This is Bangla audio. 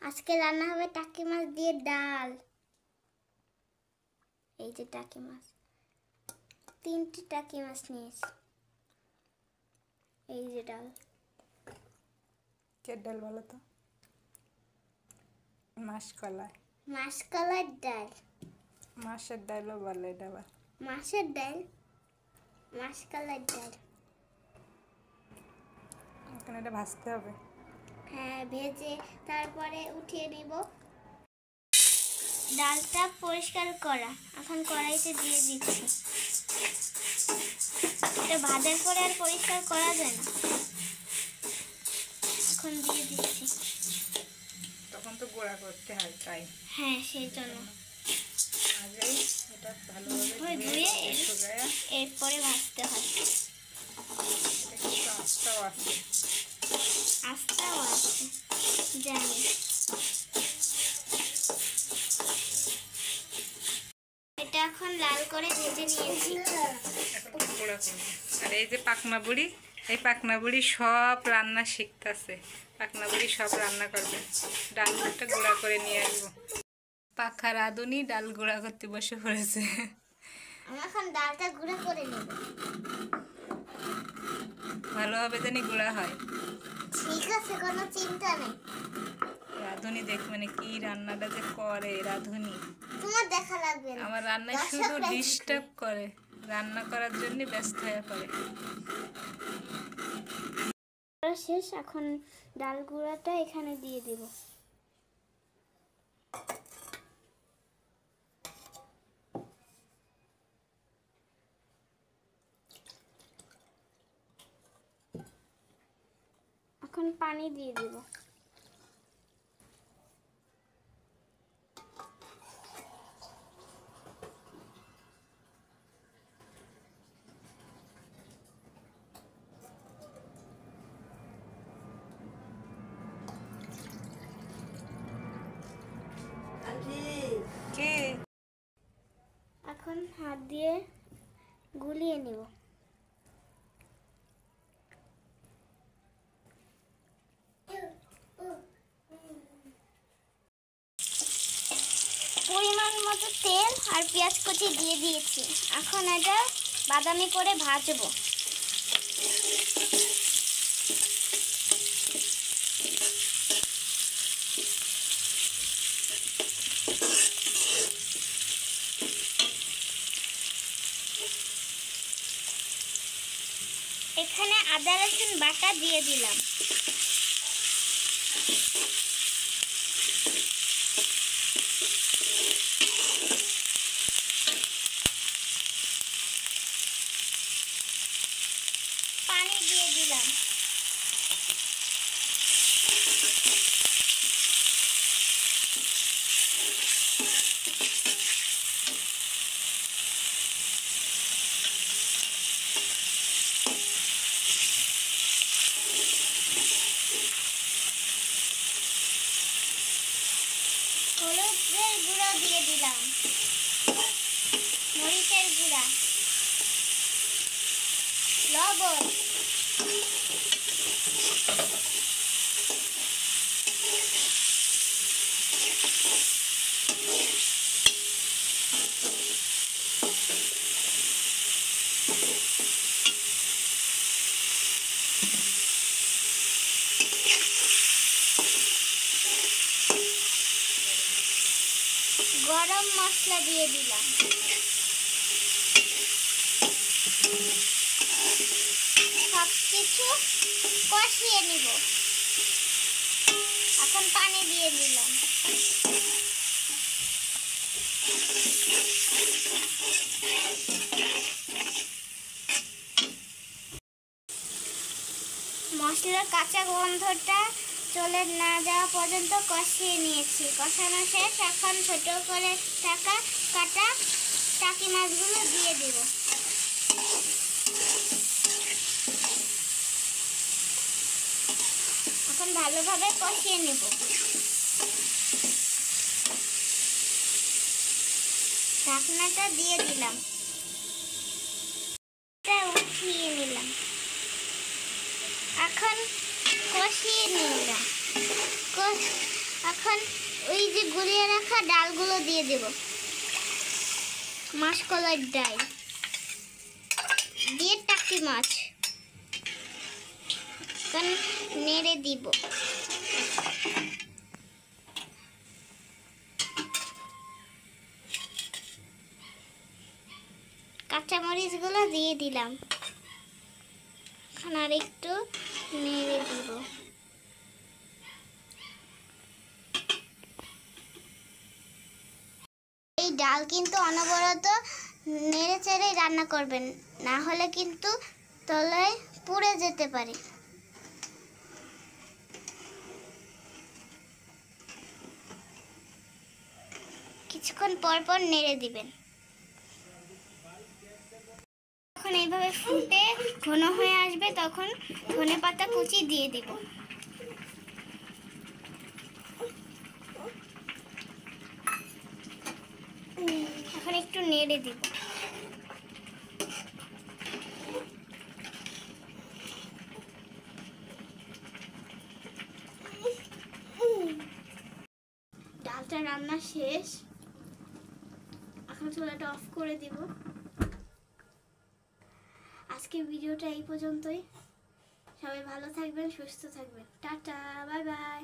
আজকে রান্না হবে টাকি মাছ দিয়ে ডাল। এই যে টাকি মাছ, 3টি টাকি মাছ নিয়েছি। এই যে ডাল। কে ডাল বলো তো? মাসকলাই। মাসকলাইর ডাল। মাছের ডালও বলে এটা আবার। মাছের ডাল, মাসকলাইর ডাল। এখন এটা ভাজতে হবে। হ্যাঁ, ভেজে তারপরে উঠিয়ে নিব। ডালটা পরিষ্কার করা, এখন কড়াইতে দিয়ে দিচ্ছি। এটা ভাজার পরে আর পরিষ্কার করা যায় না, এখন দিয়ে দিচ্ছি। তখন তো গুঁড়া করতে হয়, তাই? হ্যাঁ, সেই জন্য আগেই এটা ভালোভাবে ধুয়ে শুকায়া এরপরে ভাজতে হয়। এটা কিন্তু আস্তাও আছে। আস্তাও আছে, জানি। এটা এখন লাল করে ভেজে নিয়েছি। এখন গুঁড়া করবো। আর এই যে পাকনা বুড়ি, এই পাকনা বুড়ি সব রান্না শিখতেছে। পাকনা বুড়ি সব রান্না করবে। ডালটা গুঁড়া করে নিয়ে আসবো। পাখা রাঁধুনি ডাল গুঁড়া করতে বসে পড়েছে। আমি এখন ডালটা গুঁড়ো করে নেব। ভালোভাবে জানি গুঁড়া হয়। ঠিক আছে, কোনো চিন্তা নেই। রাঁধুনি দেখ, মানে কি রান্নাটা যে করে রাঁধুনি। তোমার দেখা লাগবে না, আমার রান্নায় শুধু ডিস্টার্ব করে, রান্না করার জন্য ব্যস্ত হয়ে পড়ে। শেষ, এখন ডাল গুঁড়াটা এখানে দিয়ে দিব। এখন পানি দিয়ে দিব। কে? এখন হাত দিয়ে গুলিয়ে নিব। পরিমাণ মতো তেল আর পেঁয়াজ কুচি দিয়ে দিয়েছি। এখন এটা বাদামি করে ভাজবো। এখানে আদা রসুন বাটা দিয়ে দিলাম। পানি দিয়ে দিলাম। হলুদের গুঁড়ো দিয়ে দিলাম, মরিচের গুঁড়া, লবণ, গরম মশলা দিয়ে দিলাম। সবকিছু কষিয়ে নিব। এখন পানি দিয়ে দিলাম। মশলার কাঁচা গন্ধটা চলে না যাওয়া পর্যন্ত কষিয়ে নিয়েছি। কষানো শেষ, এখন ছোট করে কাটা টাকি মাছগুলো দিয়ে দেব। এখন ভালোভাবে কষিয়ে নেব। ঢাকনাটা দিয়ে দিলাম, উঠিয়ে নিলাম। এখন কষিয়ে নিলাম। এখন এখন ওই যে গুলিয়ে রাখা ডালগুলো দিয়ে দেব, মাসকলাইর ডাল দিয়ে টাকি মাছ এখন নেড়ে দিব। কাঁচামরিচগুলো দিয়ে দিলাম, এখন আর একটু নেড়ে দিব। এই ডাল কিন্তু অনবরত নেড়ে চেড়ে রান্না করবেন, না হলে কিন্তু তলায় পুড়ে যেতে পারে। কিছুক্ষণ পর পর নেড়ে দিবেন। যখন এইভাবে ফুটে ঘন হয়ে আসবে তখন ধনেপাতা কুচি দিয়ে দিব। এখন একটু নেড়ে দিব। ডালটা রান্না শেষ, এখন চুলাটা অফ করে দিব। আজকের ভিডিওটা এই পর্যন্তই। সবাই ভালো থাকবেন, সুস্থ থাকবেন। Tata, bye bye.